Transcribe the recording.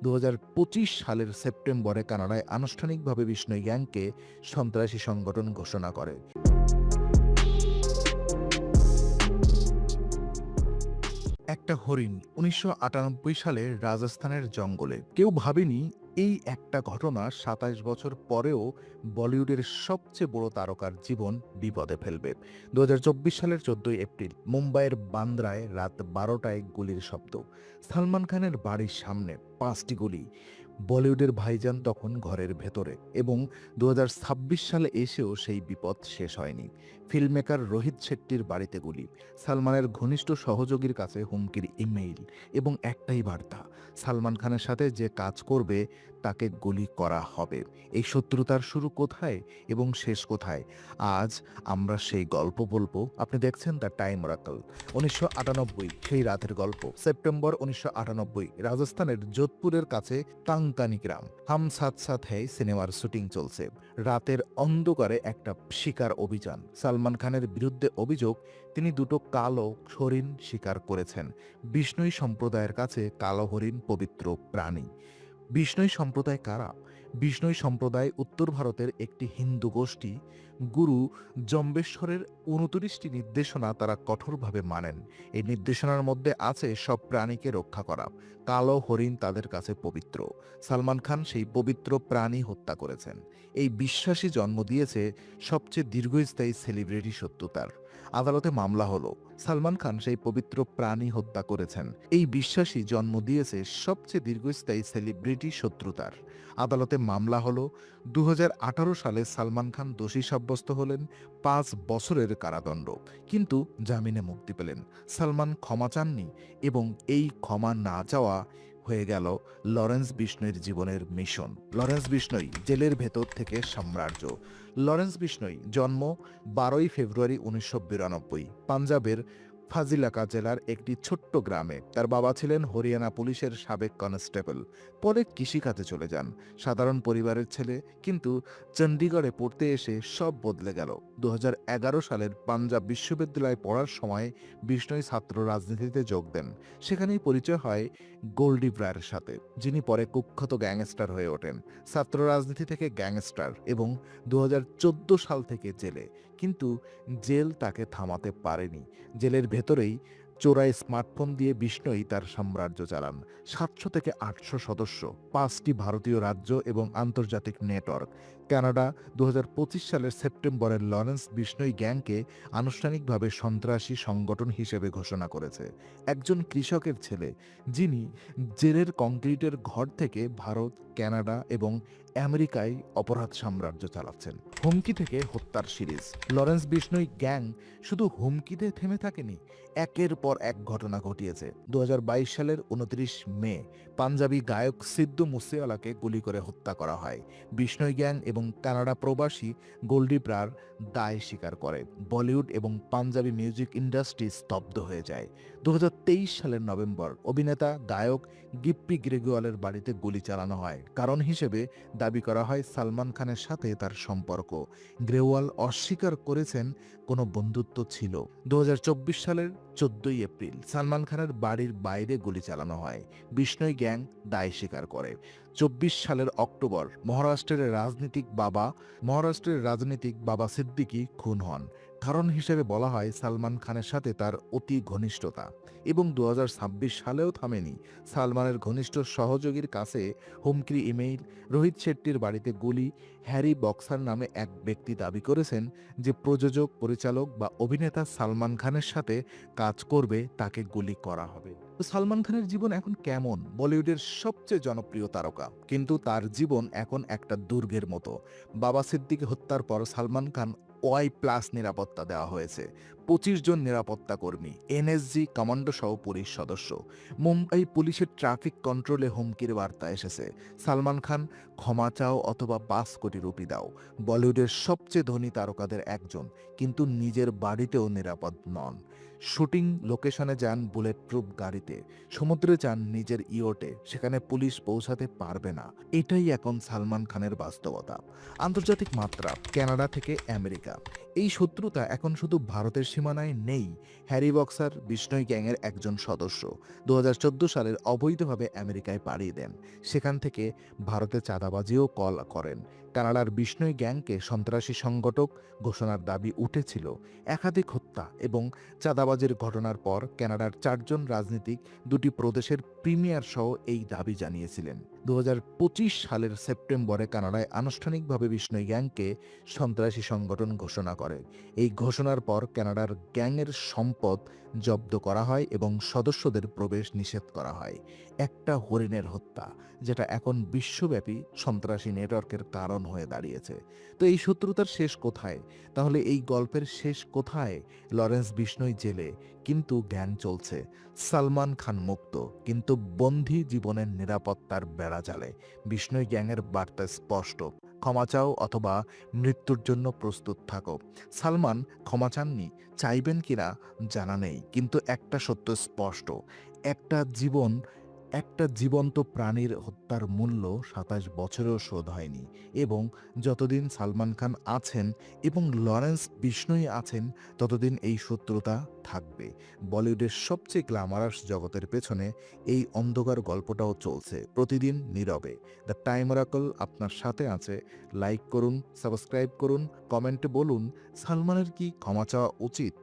2025 সালের সেপ্টেম্বরে কানাডায় আনুষ্ঠানিকভাবে বিষ্ণু গ্যাংকে সন্ত্রাসী সংগঠন ঘোষণা করে। একটা হরিণ 1998 সালে রাজস্থানের জঙ্গলে। কেউ ভাবেনি এই একটা ঘটনা 27 বছর পরেও বলিউডের সবচেয়ে বড় তারকার জীবন বিপদে ফেলবে। 2024 সালের 14 এপ্রিল মুম্বাইয়ের বান্দ্রায় রাত 12টায় গুলির শব্দ। সালমান খানের বাড়ির সামনে 5টি গুলি। বলিউডের ভাইজান তখন ঘরের ভেতরে এবং 2026 সালে এসেও সেই বিপদ শেষ হয়নি। ফিল্মমেকার রোহিত শেট্টির বাড়িতে গুলি। সালমানের ঘনিষ্ঠ সহযোগীর কাছে হুমকির ইমেইল এবং একটাই বার্তা, সালমান খানের সাথে যে কাজ করবে তাকে গুলি করা হবে। এই শত্রুতার শুরু কোথায় এবং শেষ কোথায়, আজ আমরা সেই গল্প বলবো। আপনি দেখছেন দ্য টাইম অরাকল। 1998 সেই রাতের গল্প। সেপ্টেম্বর 1998, রাজস্থানের যোধপুরের কাছে কাংকানি গ্রাম। হাম সাথ সাথ হ্যায় সিনেমার শুটিং চলছে। রাতের অন্ধকারে একটা শিকার অভিযান। সালমান খানের বিরুদ্ধে অভিযোগ তিনি দুটো কালো হরিণ শিকার করেছেন। বিষ্ণুই সম্প্রদায়ের কাছে কালো হরিণ পবিত্র প্রাণী। বিষ্ণুই সম্প্রদায় কারা? বিষ্ণুই সম্প্রদায় উত্তর ভারতের একটি হিন্দু গোষ্ঠী। গুরু জম্বেশ্বরের 29টি নির্দেশনা তারা কঠোরভাবে মানেন। এই নির্দেশনার মধ্যে আছে সব প্রাণীকে রক্ষা করা। কালো হরিণ তাদের কাছে পবিত্র। সালমান খান সেই পবিত্র প্রাণী হত্যা করেছেন। এই বিশ্বাসই জন্ম দিয়েছে সবচেয়ে দীর্ঘস্থায়ী সেলিব্রিটি শত্রুতার। আদালতে মামলা হলো, সালমান খান সেই পবিত্র প্রাণী হত্যা করেছেন। এই বিশ্বাসই জন্ম দিয়েছে সবচেয়ে দীর্ঘস্থায়ী সেলিব্রিটি শত্রুতার। আদালতে মামলা হলো। 2018 সালে সালমান খান দোষী সাব্যস্ত হলেন, 5 বছরের কারাদণ্ড, কিন্তু জামিনে মুক্তি পেলেন। সালমান ক্ষমা চাননি এবং এই ক্ষমা না চাওয়া হয়ে গেল লরেন্স বিষ্ণুইর জীবনের মিশন। লরেন্স বিষ্ণুই জেলের ভেতর থেকে সাম্রাজ্য। লরেন্স বিষ্ণুই জন্ম 12 ফেব্রুয়ারি 1992, পাঞ্জাবের ফাজিলাকা জেলার একটি ছোট্ট গ্রামে। তার বাবা ছিলেন হরিয়ানা পুলিশের সাবেক কনস্টেবল, পরে কৃষিকাজে চলে যান। সাধারণ পরিবারের ছেলে, কিন্তু চণ্ডীগড়ে পড়তে এসে সব বদলে গেল। 2011 সালের পাঞ্জাব বিশ্ববিদ্যালয়ে পড়ার সময় বিষ্ণুই ছাত্র রাজনীতিতে যোগ দেন। সেখানেই পরিচয় হয় গোল্ডি ব্রায়ের সাথে, যিনি পরে কুখ্যাত গ্যাংস্টার হয়ে ওঠেন। ছাত্র রাজনীতি থেকে গ্যাংস্টার এবং 2014 সাল থেকে জেলে, কিন্তু জেল তাকে থামাতে পারেনি। জেলের ভেতরেই চোরাই স্মার্টফোন দিয়ে বিষ্ণুই তার সাম্রাজ্য চালান। 700 থেকে 800 সদস্য, 5টি ভারতীয় রাজ্য এবং আন্তর্জাতিক নেটওয়ার্ক। কানাডা 2025 সালের সেপ্টেম্বরের লরেন্স বিষ্ণুই গ্যাংকে আনুষ্ঠানিকভাবে সন্ত্রাসী সংগঠন হিসেবে ঘোষণা করেছে। একজন কৃষকের ছেলে, যিনি জেলের কংক্রিটের ঘর থেকে ভারত, কানাডা এবং আমেরিকায় অপরাধ সাম্রাজ্য চালাচ্ছেন। হুমকি থেকে হত্যার সিরিজ। লরেন্স বিষ্ণুই গ্যাং শুধু হুমকিতে থেমে থাকেনি, একের পর এক ঘটনা ঘটিয়েছে। 2022 সালের 29 মে পাঞ্জাবি গায়ক সিদ্ধু মুসেওয়ালাকে গুলি করে হত্যা করা হয়। বিষ্ণুই গ্যাং এবং কানাডা প্রবাসী গোল্ডি ব্রার দায় স্বীকার করে। বলিউড এবং পাঞ্জাবি মিউজিক ইন্ডাস্ট্রি স্তব্ধ হয়ে যায়। 2023 সালের নভেম্বর অভিনেতা গায়ক গিপ্পি গ্রেগুয়ালের বাড়িতে গুলি চালানো হয়। কারণ হিসেবে দাবি করা হয় সালমান খানের সাথে তার সম্পর্ক। গ্রেওয়াল অস্বীকার করেছেন কোনো বন্ধুত্ব ছিল। 2024 সালের 14 এপ্রিল সালমান খানের বাড়ির বাইরে গুলি চালানো হয়। বিষ্ণুই গ্যাং দায় স্বীকার করে। 24 সালের অক্টোবর মহারাষ্ট্রের রাজনীতিক বাবা সিদ্দিকী খুন হন। কারণ হিসেবে বলা হয় সালমান খানের সাথে তার অতি ঘনিষ্ঠতা। এবং 2026 সালেও থামেনি। সালমানের ঘনিষ্ঠ সহযোগীর কাছে হুমকির ইমেইল, রোহিত শেট্টির বাড়িতে গুলি। হ্যারি বক্সার নামে এক ব্যক্তি দাবি করেছেন যে প্রযোজক, পরিচালক বা অভিনেতা সালমান খানের সাথে কাজ করবে তাকে গুলি করা হবে। তো সালমান খানের জীবন এখন কেমন? বলিউডের সবচেয়ে জনপ্রিয় তারকা, কিন্তু তার জীবন এখন একটা দুর্গের মতো। বাবা সিদ্দিকী হত্যার পর সালমান খান ওয়াই+ নিরাপত্তা দেওয়া হয়েছে। 25 জন নিরাপত্তা কর্মী, এনএসজি কমান্ডো সহ পুলিশ সদস্য। মুম্বাই পুলিশের ট্রাফিক কন্ট্রোলে হুমকির বার্তা এসেছে, সালমান খান ক্ষমা চাও অথবা 5 কোটি রুপি দাও। বলিউডের সবচেয়ে ধনী তারকাদের একজন, কিন্তু নিজের বাড়িতেও নিরাপদ নন। শুটিং লোকেশনে যান বুলেট প্রুফ গাড়িতে, সমুদ্রে যান নিজের ইয়টে, সেখানে পুলিশ পৌঁছাতে পারবে না। এটাই এখন সালমান খানের বাস্তবতা। আন্তর্জাতিক মাত্রা, কানাডা থেকে আমেরিকা। এই শত্রুতা এখন শুধু ভারতের সীমানায় নেই হ্যারি বক্সার বিষ্ণই গ্যাংয়ের একজন সদস্য 2014 সালের অবৈধভাবে আমেরিকায় পাড়ি দেন। সেখান থেকে ভারতে চাঁদাবাজিও কল করেন। কানাডার বিষ্ণই গ্যাংকে সন্ত্রাসী সংগঠক ঘোষণার দাবি উঠেছিল। একাধিক হত্যা এবং চাঁদাবাজির ঘটনার পর কানাডার 4 জন রাজনীতিক 2টি প্রদেশের প্রিমিয়ার সহ এই দাবি জানিয়েছিলেন। 2025 সালের সেপ্টেম্বরে কানাডায় আনুষ্ঠানিকভাবে বিষ্ণই গ্যাংকে সন্ত্রাসী সংগঠন ঘোষণা করে। এই ঘোষণার পর কানাডার গ্যাংয়ের সম্পদ জব্দ করা হয় এবং সদস্যদের প্রবেশ নিষেধ করা হয়। একটা হরিণের হত্যা, যেটা এখন বিশ্বব্যাপী সন্ত্রাসী নেটওয়ার্কের কারণ হয়ে দাঁড়িয়েছে। তো এই শত্রুতার শেষ কোথায়? তাহলে এই গল্পের শেষ কোথায়? লরেন্স বিষ্ণই জেলে, কিন্তু জ্ঞান চলছে। সালমান খান মুক্ত, কিন্তু বন্দী জীবনের নিরাপত্তার বেড়াজালে। বিষ্ণই গ্যাংয়ের বার্তা স্পষ্ট: ক্ষমা চাও অথবা মৃত্যুর জন্য প্রস্তুত থাকো। সালমান ক্ষমা চাননি, চাইবেন কিনা জানা নেই, কিন্তু একটা সত্য স্পষ্ট: একটা জীবন, একটা জীবন্ত প্রাণীর হত্যার মূল্য 27 বছরেও শোধ হয়নি। এবং যতদিন সালমান খান আছেন এবং লরেন্স বিষ্ণই আছেন, ততদিন এই শত্রুতা থাকবে। বলিউডের সবচেয়ে গ্ল্যামারাস জগতের পেছনে এই অন্ধকার গল্পটাও চলছে, প্রতিদিন নীরবে। দ্য টাইম অরাকল আপনার সাথে আছে। লাইক করুন, সাবস্ক্রাইব করুন, কমেন্টে বলুন সালমানের কি ক্ষমা চাওয়া উচিত?